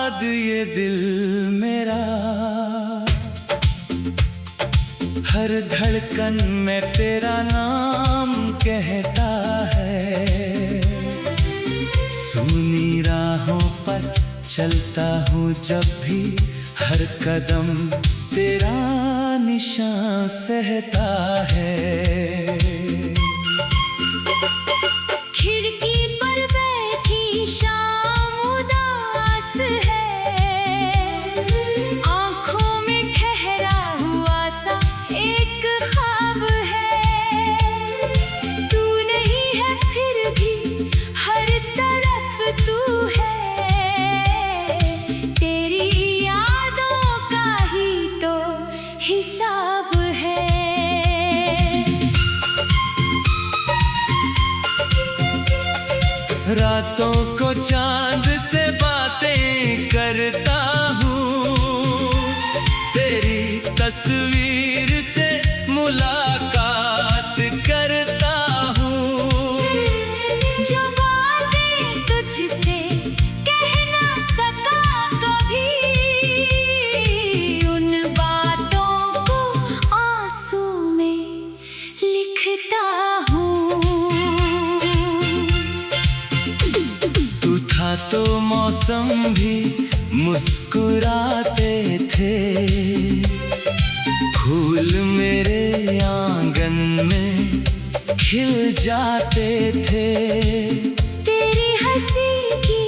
बाद ये दिल मेरा हर धड़कन में तेरा नाम कहता है। सूनी राहों पर चलता हूँ जब भी, हर कदम तेरा निशान सहता है। खिड़की पर बैठी शाम उदास है, आँखों में ठहरा हुआ सा एक ख्वाब है। तू नहीं है फिर भी हर तरफ तू है, तेरी यादों का ही तो हिसाब है। रातों को चांद से बातें करता हूँ, तेरी तस्वीर से मुलाकात करता हूँ। जो बातें तुझसे कह ना सका कभी, उन बातों को आंसू में लिखता हूँ। तू था तो मौसम भी मुस्कुराते थे, फूल मेरे आंगन में खिल जाते थे। तेरी हंसी की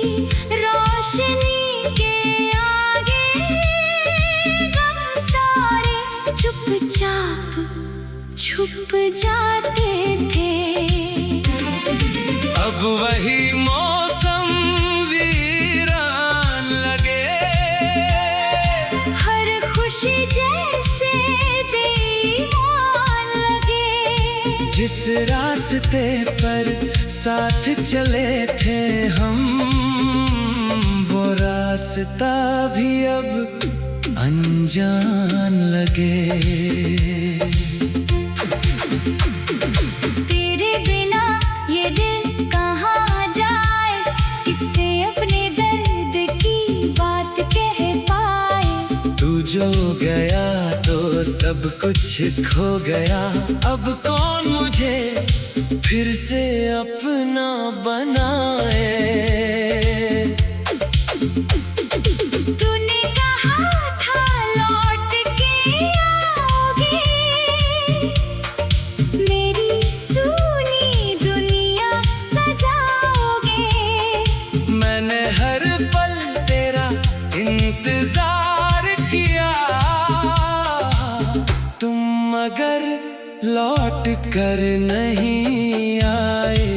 रोशनी के आगे गम सारे चुपचाप छुप जाते थे। अब वही मौसम वीरान लगे, हर खुशी जैसे बेईमान लगे। जिस रास्ते पर साथ चले थे हम, वो रास्ता भी अब अनजान लगे। तेरे बिना ये दिल कहाँ जाए, किससे अपने दर्द की बात कह पाए। तू जो गया तो सब कुछ खो गया, अब कौन मुझे फिर से अपना बनाए। तूने कहा था लौट के आओगे, मेरी सूनी दुनिया सजाओगे। मैंने हर पल तेरा इंतजार किया, तुम मगर लौट कर नहीं आए।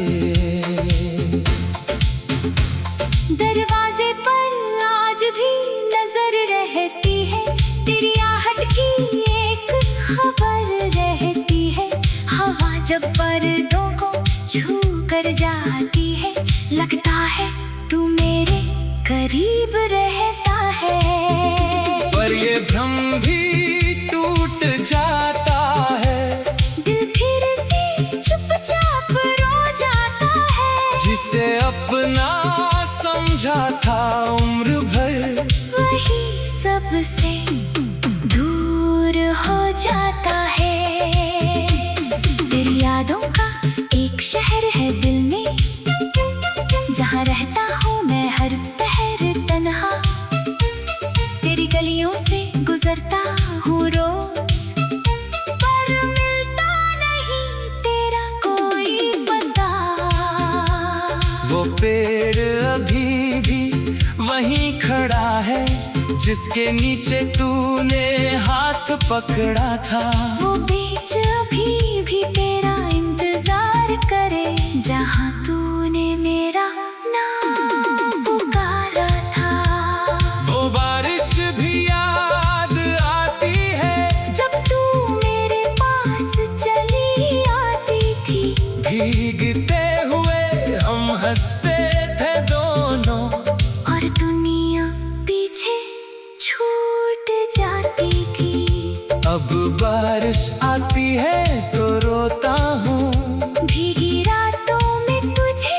दरवाजे पर आज भी नजर रहती है, तेरी आहट की एक खबर रहती है। हवा जब पर्दों को छू कर जाती है, लगता है तू मेरे करीब रहता है। पर ये भ्रम भी टूट जाता है, दिल फिर से चुपचाप रो जाता है। जिसे अपना समझा था उम्र भर, वही सबसे दूर हो जाता है। तेरी यादों का एक शहर है दिल में, जहाँ रहता हूँ मैं हर पहर तन्हा। तेरी गलियों से गुजरता हूँ रोज, पर मिलता नहीं तेरा कोई पता। वो पेड़ अभी भी वहीं खड़ा है, जिसके नीचे तूने हाथ पकड़ा था। वो बीच अभी भी तेरा इंतजार करे, जहाँ तूने मेरा नाम पुकारा था। वो बारिश भी याद आती है, जब तू मेरे पास चली आती थी। भीगते हुए हम हंसते थे दोनों, और दुनिया पीछे छूट जाती थी। अब बारिश आती है तो रोता हूँ, भीगी रातों में तुझे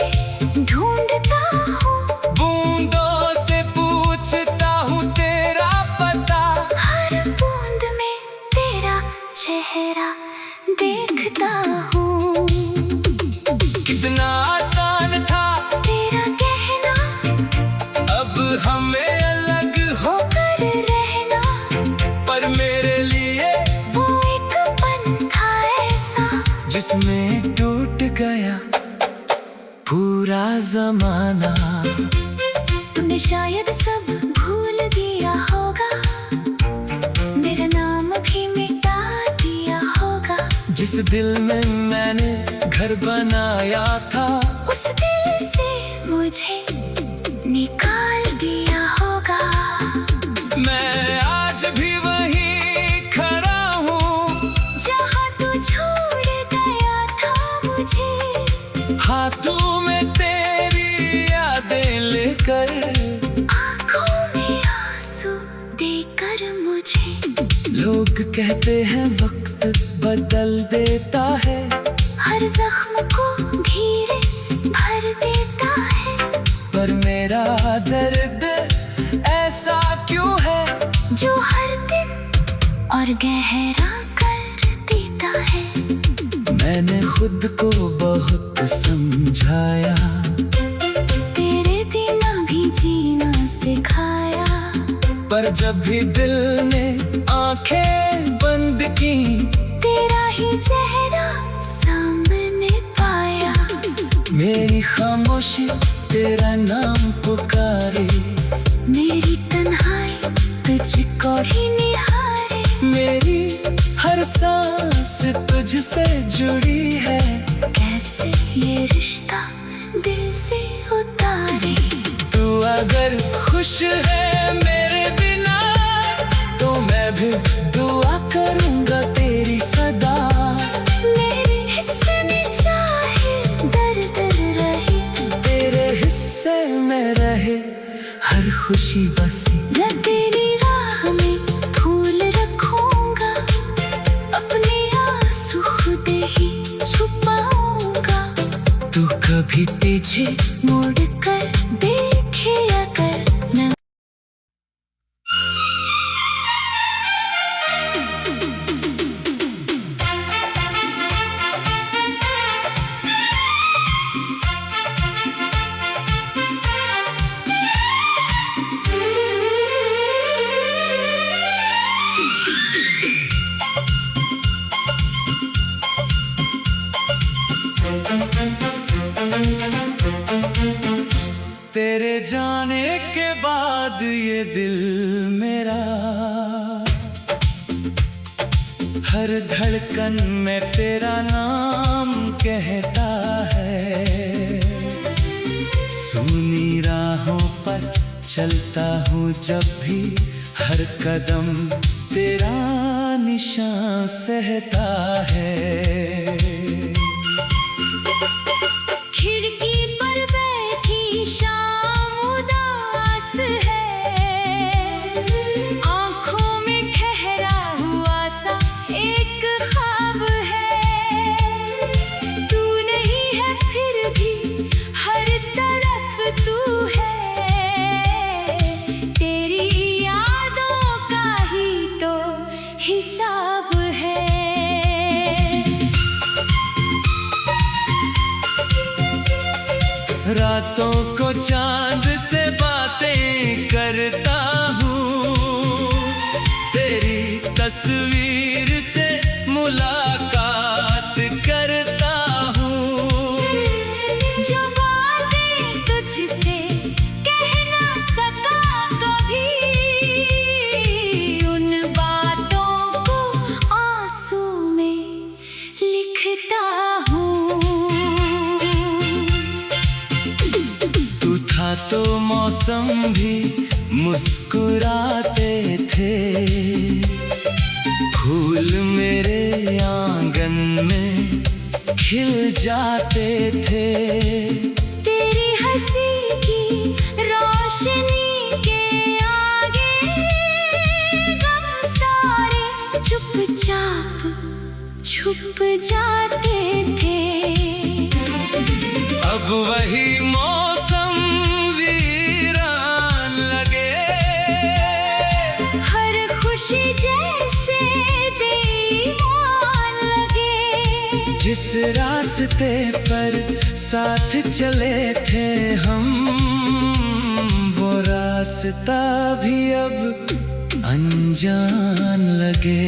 ढूंढता हूँ। बूंदों से पूछता जिसमें टूट गया पूरा जमाना। तुमने शायद सब भूल दिया होगा, मेरा नाम भी मिटा दिया होगा। जिस दिल में मैंने घर बनाया था, उस दिल से मुझे निकाल दिया होगा। मैं आज भी वहीं खड़ा हूँ जहाँ तू छोड़ गया था मुझे, हाथों में तेरी यादें लेकर, आँखों में आंसू देकर मुझे। लोग कहते हैं वक्त बदल देता है, हर जख्म को धीरे भर देता है। पर मेरा दर्द ऐसा क्यों है जो हर दिन और गहरा कर देता है। मैंने खुद को बहुत समझाया, तेरे बिना भी जीना सिखाया। पर जब भी दिल ने आंखें बंद की, तेरा ही चेहरा सामने पाया। मेरी खामोशी तेरा नाम पुकारे, मेरी तन्हाई तुझको ही निहारे। मेरी हर सांस तुझसे जुड़ी है। कैसे ये रिश्ता दिल से उतारे। तू अगर खुश है मेरे बिना, तो मैं भी दुआ करूंगा तेरी सदा। मेरे हिस्से में चाहे दर्द रहे, तेरे हिस्से में रहे हर खुशी बसी। मैं तेरी राह में फूल रखूंगा, अपने आंसू खुद ही छुपाऊंगा। तू कभी पीछे मुड़ कर देखे अगर न। तेरे जाने के बाद ये दिल मेरा हर धड़कन में तेरा नाम कहता है। सूनी राहों पर चलता हूँ जब भी, हर कदम तेरा निशान सहता है। खिड़की पर बैठी शाम उदास है, आँखों में ठहरा हुआ सा एक ख्वाब है। तू नहीं है फिर भी हर तरफ तू है, तेरी यादों का ही तो हिसाब है। रातों को चांद से बातें करता हूँ, तेरी तस्वीर से मुलाकात करता हूँ। जो बातें तुझसे कह ना सका कभी, उन बातों को आंसू में लिखता हूँ। तू था तो मौसम भी मुस्कुराते थे, फूल मेरे आंगन में खिल जाते थे। तेरी हंसी की रोशनी के आगे गम सारे चुपचाप छुप जाते थे। अब वही मौसम वीरान लगे, हर खुशी जैसे बेईमान लगे। जिस रास्ते पर साथ चले थे हम, वो रास्ता भी अब अनजान लगे।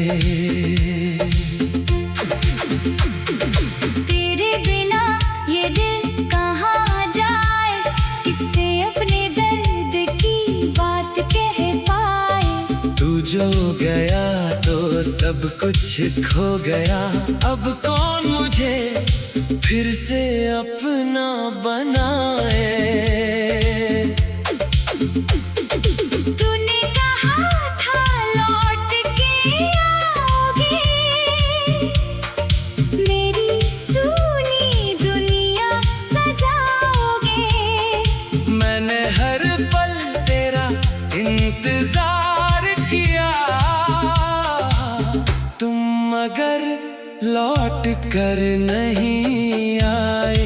जो गया तो सब कुछ खो गया। अब कौन मुझे फिर से अपना बनाए। तूने कहा था लौट के आओगे, मेरी सूनी दुनिया सजाओगे। मैंने हर पल तेरा इंतजार किया, तुम मगर लौट कर नहीं आए।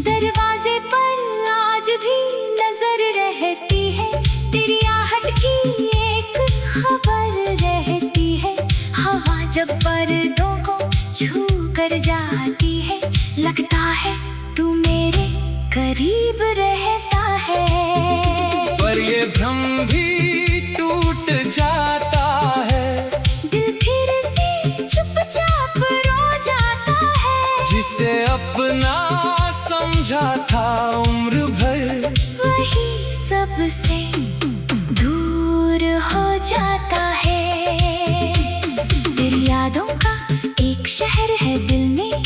दरवाजे पर आज भी नजर रहती है, तेरी आहट की एक खबर रहती है। हवा जब पर्दों को छू कर जाती है, लगता है तू मेरे करीब रहता है। पर ये भ्रम भी टूट जाता है, दिल फिर से चुपचाप रो जाता है। जिसे अपना समझा था उम्र भर, वही सबसे दूर हो जाता है। तेरी यादों का एक शहर है दिल में,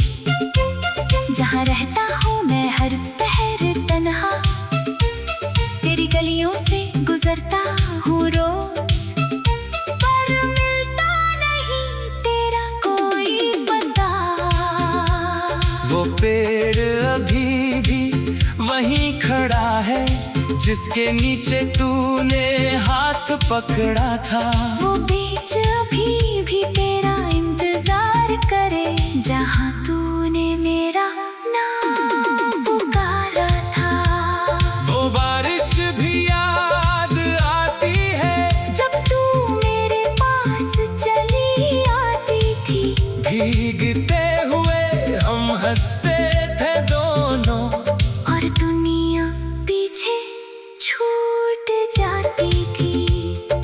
जहाँ रहता हूँ मैं हर पहर तन्हा। तेरी गलियों से गुजरता हूँ रोज, पर मिलता नहीं तेरा कोई पता। वो पेड़ अभी भी वहीं खड़ा है, जिसके नीचे तूने हाथ पकड़ा था। वो बीच अभी भी तेरा इंतजार करे, जहाँ तूने मेरा नाम पुकारा था। वो बारिश भी याद आती है, जब तू मेरे पास चली आती थी। भीगते हुए हम हंसते थे दोनों, और दुनिया पीछे छूट जाती थी।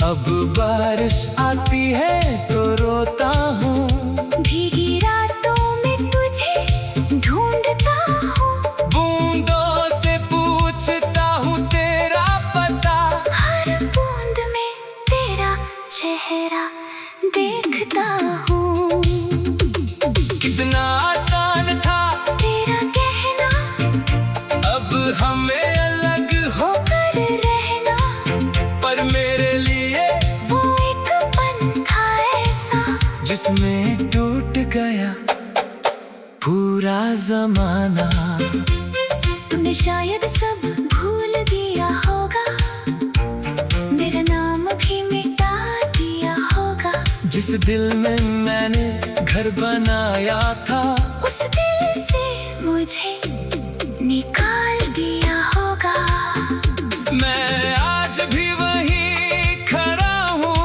अब बारिश आती है तो रोता हूँ, भीगी रातों में तुझे ढूंढता हूँ। बूंदों से पूछता हूँ तेरा पता। हर बूंद में तेरा चेहरा देखता हूँ। कितना आसान था तेरा कहना, अब हमें अलग हो, होकर रहना। पर मेरे लिए वो एक पन था ऐसा, जिसमें टूट गया पूरा जमाना। तूने शायद सब भूल दिया होगा, मेरा नाम भी मिटा दिया होगा। जिस दिल में मैंने घर बनाया था, उस दिल से मुझे निकाल दिया होगा। मैं आज भी वहीं खड़ा हूँ,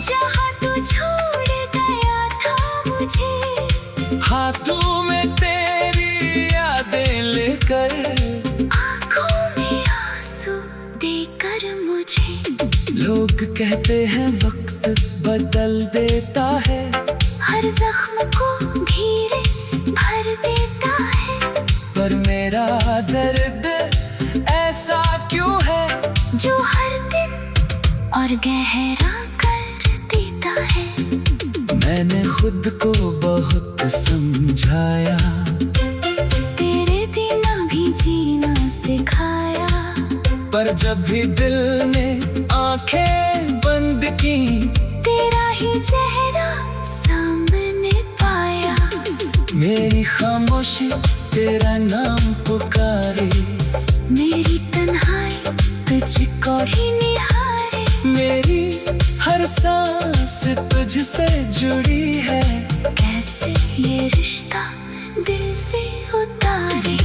जहाँ तू छोड़ गया था मुझे। हाथों में तेरी यादें लेकर, आँखों में आंसू देकर मुझे। लोग कहते हैं वक्त बदल देता है, हर जख्म को धीरे भर देता है। पर मेरा दर्द ऐसा क्यों है, जो हर दिन और गहरा कर देता है। मैंने खुद को बहुत समझाया, तेरे बिना भी जीना सिखाया। पर जब भी दिल ने आंखें बंद की, तेरा ही चेहरा सामने पाया। मेरी खामोशी तेरा नाम पुकारे, मेरी तन्हाई तुझको ही निहारे। मेरी हर सांस तुझसे जुड़ी है। कैसे ये रिश्ता दिल से उतारे।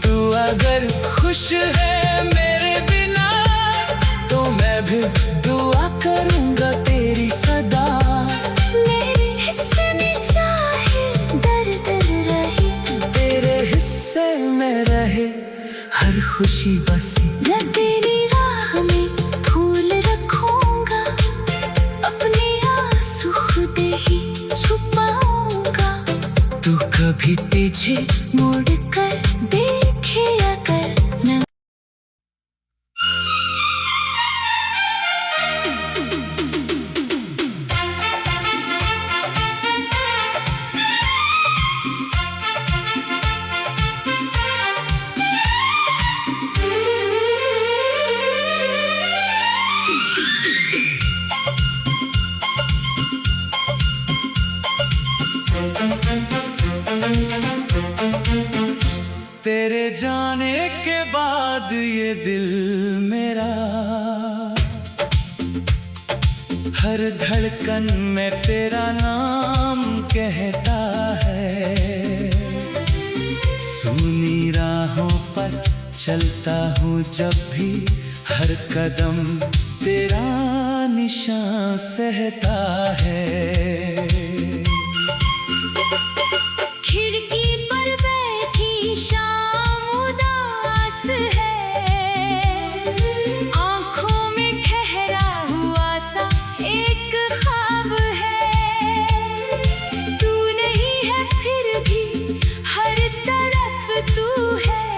तू अगर खुश है मेरे बिना, तो मैं भी दुआ करूंगा तेरी सदा। मेरे हिस्से में चाहे दर्द रहे, तेरे हिस्से में रहे हर खुशी बसी। मैं तेरी राह में फूल रखूंगा, अपने आंसू खुद ही छुपाऊंगा। तू कभी पीछे मुड़ कर देखे अगर न। ये दिल मेरा हर धड़कन में तेरा नाम कहता है। सूनी राहों पर चलता हूँ जब भी, हर कदम तेरा निशान सहता है। खिड़की पर बैठी शाम उदास है, आँखों में ठहरा हुआ सा एक ख्वाब है। तू नहीं है फिर भी हर तरफ तू है,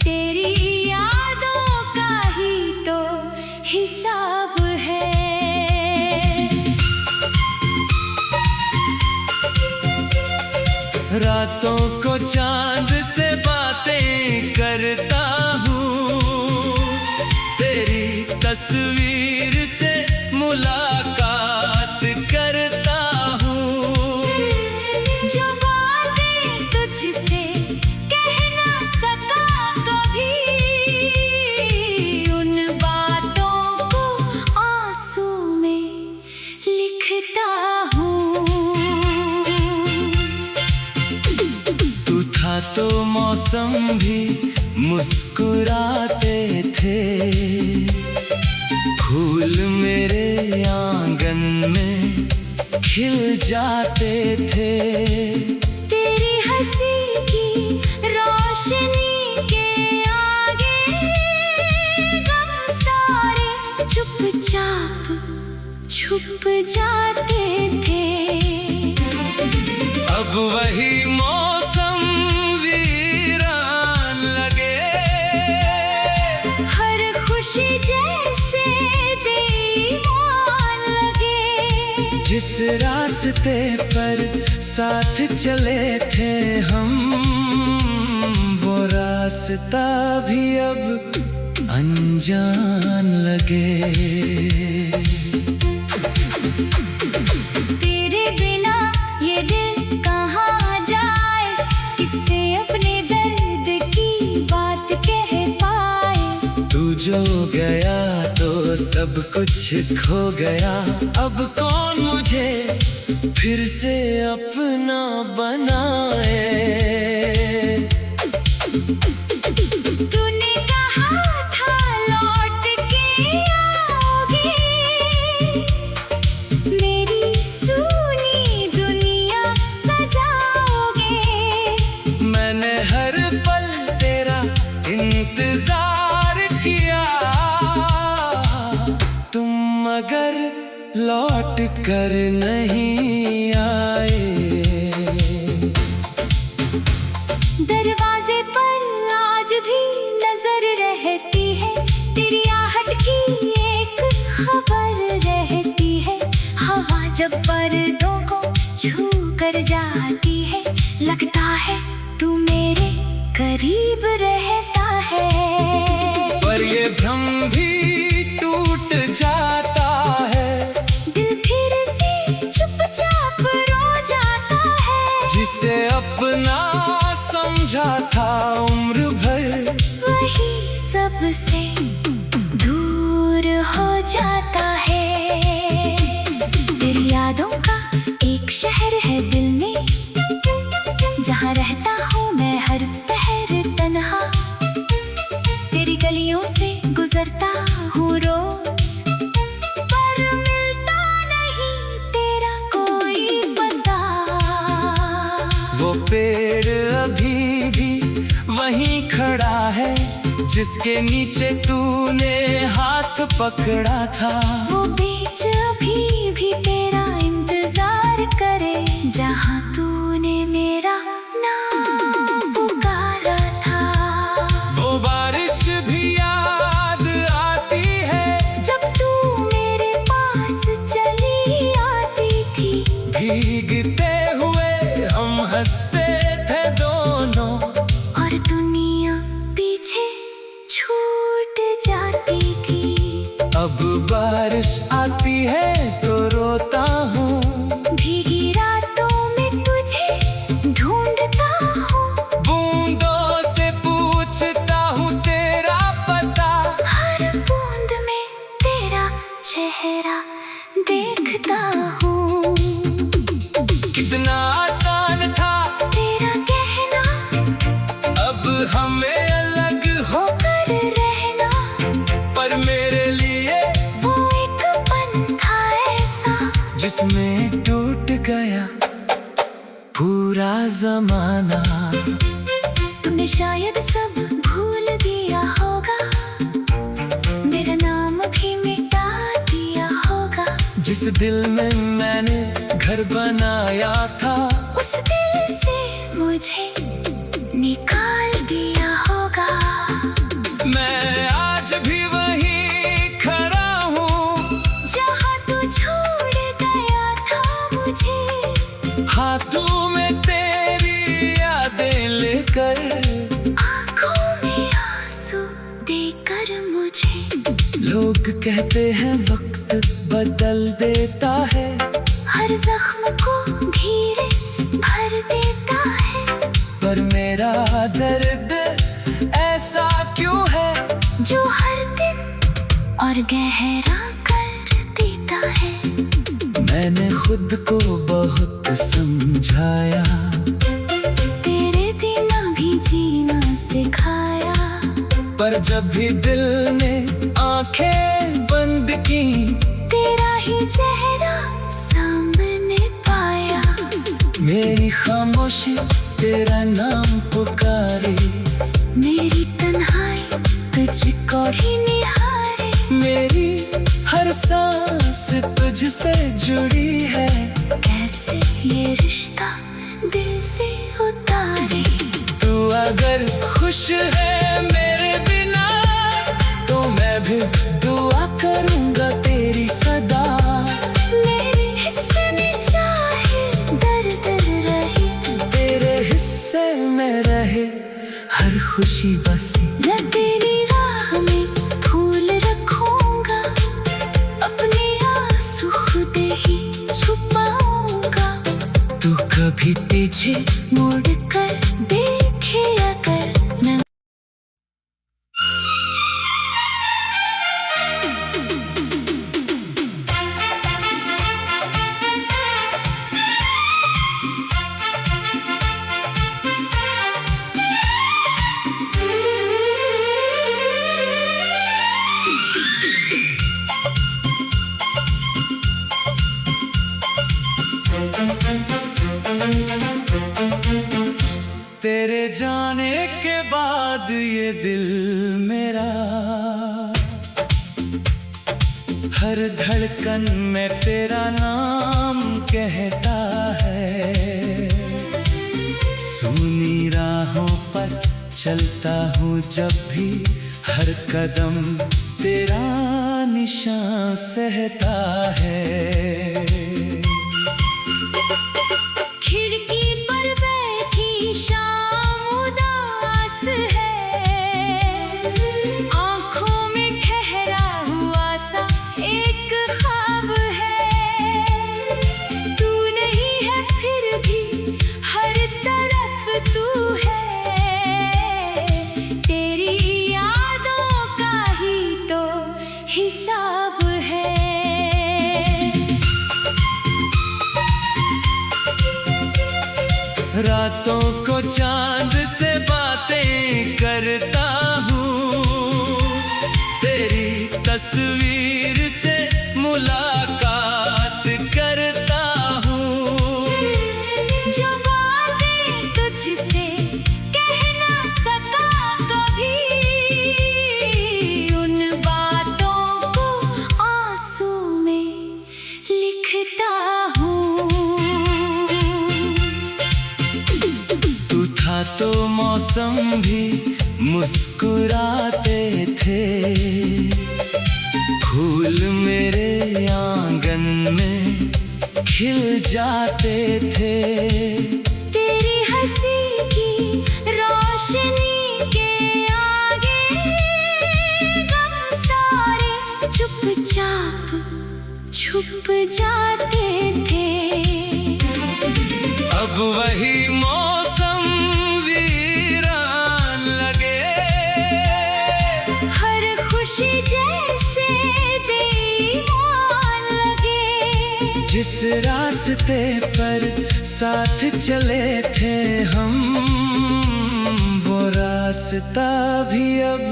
तेरी यादों का ही तो हिसाब है। रातों को चांद से बातें करता हूँ, तेरी तस्वीर से मुलाकात करता हूँ। जो बातें तुझसे कह ना सका कभी, उन बातों को आंसू में लिखता हूँ। तू था तो मौसम भी मुस्कुराते थे, फूल मेरे आंगन में खिल जाते थे। तेरी हंसी की रोशनी के आगे गम सारे चुपचाप छुप जाते थे। अब वही मौसम वीरान लगे, हर खुशी जैसे बेईमान लगे। जिस रास्ते पर साथ चले थे हम, वो रास्ता भी अब अनजान लगे। तेरे बिना ये दिल कहाँ जाए, किससे अपने दर्द की बात कह पाए। तू जो गया तो सब कुछ खो गया, अब कौन मुझे फिर से अपना बनाए। तूने कहा था लौट के आओगे, मेरी सूनी दुनिया सजाओगे। मैंने हर पल तेरा इंतजार किया, तुम मगर लौट कर नहीं आए। दरवाजे पर आज भी नजर रहती है, तेरी आहट की एक खबर रहती है। हवा जब पर्दों को छू कर जाती है, लगता है तू मेरे करीब रहता है। पर ये भ्रम भी टूट जाता है, दिल फिर से चुपचाप रो जाता है। जिसे अपना समझा था उम्र भर, वही सबसे दूर हो जाता है। तेरी यादों का एक शहर है दिल में, जहाँ रहता हूँ मैं हर पहर तन्हा। तेरी गलियों से गुजरता हूँ रोज, पर मिलता नहीं तेरा कोई पता। वो पेड़ अभी भी वहीं खड़ा है, जिसके नीचे तूने हाथ पकड़ा था। वो बीच अभी भी तेरा इंतजार करे, जहाँ तूने मेरा नाम पुकारा था। वो बारिश भी याद आती है, जब तू मेरे पास चली आती थी। भीगते हुए हम हंसते थे दोनों, और दुनिया पीछे छूट जाती थी। अब बारिश आती है तो रोता हूँ, भीगी रातों में तुझे ढूंढता हूँ। बूंदों से पूछता हूँ जिसमें टूट गया पूरा जमाना। तूने शायद सब भूल दिया होगा, मेरा नाम भी मिटा दिया होगा। जिस दिल में मैंने घर बनाया था, उस दिल से मुझे निकाल दिया होगा। मैं आज भी वहीं खड़ा हूँ जहाँ तू छोड़ गया था मुझे, हाथों में तेरी यादें लेकर, आँखों में आंसू देकर मुझे। लोग कहते हैं वक्त बदल देता है, हर जख्म को धीरे भर देता है। पर मेरा दर्द ऐसा क्यों है जो हर दिन और गहरा कर देता है। मैंने खुद को बहुत समझाया, तेरे बिना भी जीना सिखाया। पर जब भी दिल ने आंखें बंद की, तेरा ही चेहरा सामने पाया। मेरी खामोशी तेरा नाम पुकारे, मेरी तन्हाई तुझको ही निहारे। मेरी हर सांस तुझसे जुड़ी है। कैसे ये रिश्ता दिल से उतारे। तू अगर खुश है मेरे बिना, तो मैं भी दुआ करूंगा तेरी सदा। मेरे हिस्से में चाहे दर्द रहे, तेरे हिस्से में रहे हर खुशी बसी। मैं तेरी राह में फूल रखूंगा, अपने आंसू खुद ही छुपाऊंगा। तू कभी पीछे मुड़ कर देखे अगर मैं। तेरे जाने के बाद ये दिल मेरा हर धड़कन में तेरा नाम कहता है। सूनी राहों पर चलता हूँ जब भी, हर कदम तेरा निशान सहता है। खिड़की पर बैठी शाम उदास है, आँखों में ठहरा हुआ सा एक ख्वाब है। तू नहीं है फिर भी हर तरफ तू है, तेरी यादों का ही तो हिसाब है। रातों को चांद से बातें करता हूँ, तेरी तस्वीर से मुलाकात करता हूँ। जो बातें तुझसे कह ना सका कभी, उन बातों को आंसू में लिखता हूँ। तू था तो मौसम भी मुस्कुराते थे, फूल मेरे आंगन में खिल जाते थे। तेरी हंसी की रोशनी के आगे गम सारे चुपचाप छुप जाते थे। अब वही मौसम वीरान लगे, हर खुशी जैसे बेईमान लगे। जिस रास्ते पर साथ चले थे हम, वो रास्ता भी अब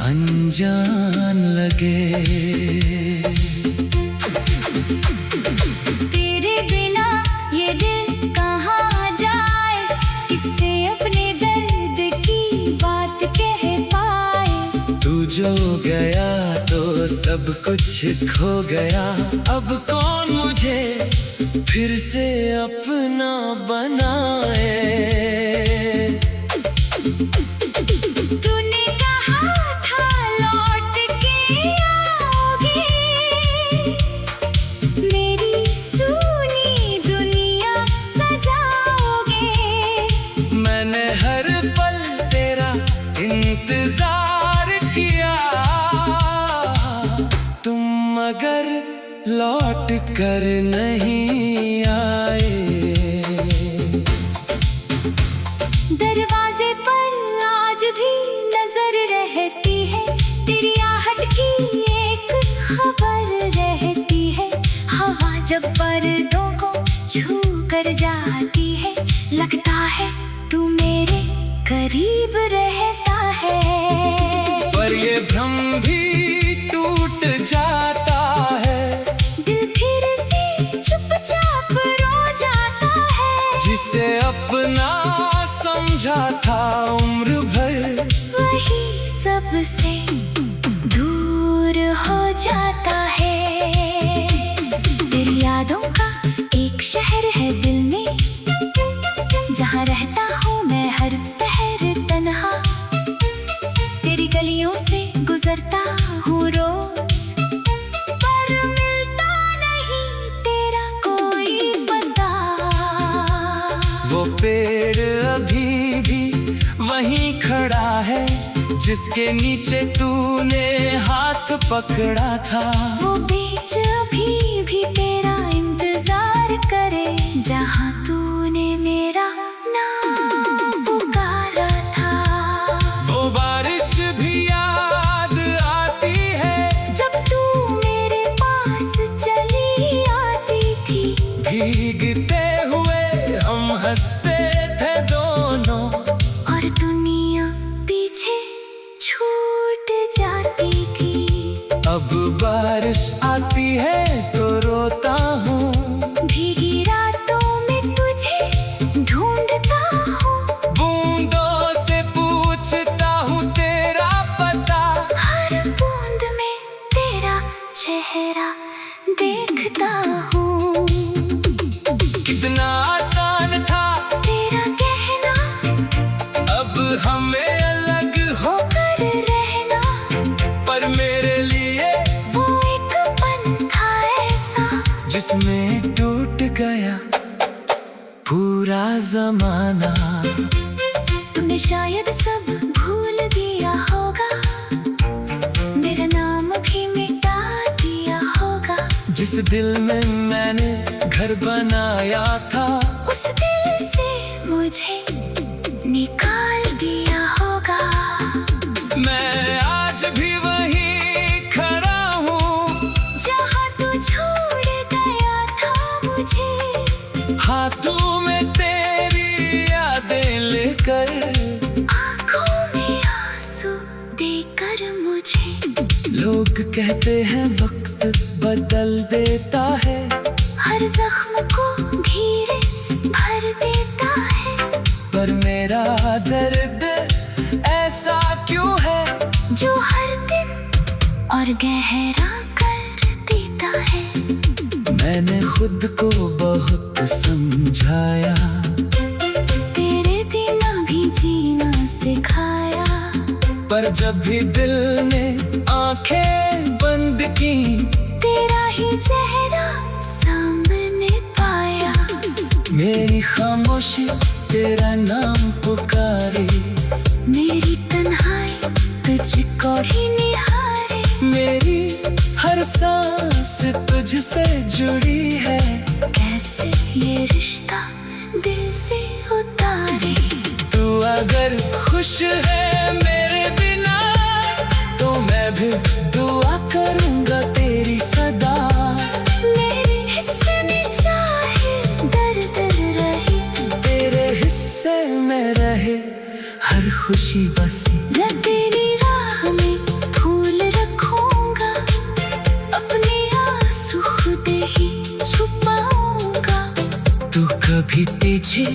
अनजान लगे। जो गया तो सब कुछ खो गया, अब कौन मुझे फिर से अपना बनाए। तूने कहा था लौट के आओगे, मेरी सूनी दुनिया सजाओगे। मैंने हर पल तेरा इंतजार किया, तुम मगर लौट कर नहीं आए। दरवाजे पर आज भी नजर रहती है, तेरी आहट की एक खबर रहती है। हवा जब पर्दों को छू कर जाती है, लगता है तू मेरे करीब रहता है। पर ये भ्रम भी टूट जाता है, दिल फिर से चुपचाप रो जाता है। जिसे अपना समझा था उम्र भर, वही सबसे दूर हो जाता है। तेरी यादों का एक शहर है दिल में, जहाँ रहता हूँ मैं हर पहर तन्हा। तेरी गलियों से गुजरता हूँ रोज, पर मिलता नहीं तेरा कोई पता। वो पेड़ अभी भी वहीं खड़ा है, जिसके नीचे तूने हाथ पकड़ा था। वो बीच अभी भी तेरा इंतजार करे, जहाँ तूने मेरा नाम पुकारा था। वो बारिश भी याद आती है, जब तू मेरे पास चली आती थी। भीगते हुए हम हंसते थे दोनों, और दुनिया पीछे छूट जाती थी। अब बारिश आती है तो रोता हूँ, भीगी रातों में तुझे ढूंढता हूँ। बूंदों से पूछता हूँ तेरा पता, हर बूंद में तेरा चेहरा देखता हूँ। कितना आसान था तेरा कहना, अब हमें अलग हो, होकर रहना। पर मेरे लिए वो एक पन था ऐसा, जिसमें टूट गया पूरा जमाना। तूने शायद सब भूल दिया होगा, मेरा नाम भी मिटा दिया होगा। जिस दिल में मैंने घर बनाया था, उस दिल से मुझे निकाल दिया होगा। मैं आज भी वहीं खड़ा हूँ, जहाँ तू छोड़ गया था मुझे। हाथों में तेरी यादें लेकर, आँखों में आंसू देकर मुझे। लोग कहते हैं वक्त बदल देता है, हर जख्म को धीरे भर देता है। पर मेरा दर्द ऐसा क्यों है, जो हर दिन और गहरा कर देता है। मैंने खुद को बहुत समझाया, तेरे बिना भी जीना सिखाया। पर जब भी दिल ने आंखें बंद की, तेरा ही चेहरा सामने पाया। मेरी खामोशी तेरा नाम पुकारे, मेरी तन्हाई तुझको ही निहारे। मेरी हर सांस तुझसे जुड़ी है। कैसे ये रिश्ता दिल से उतारे। तू अगर खुश है मेरे बिना, तो मैं भी दुआ करूंगा तेरी सदा। मेरे हिस्से में चाहे दर्द रहे, तेरे हिस्से में रहे हर खुशी बसी। मैं तेरी राह में फूल रखूंगा, अपने आंसू खुद ही छुपाऊंगा। तू कभी पीछे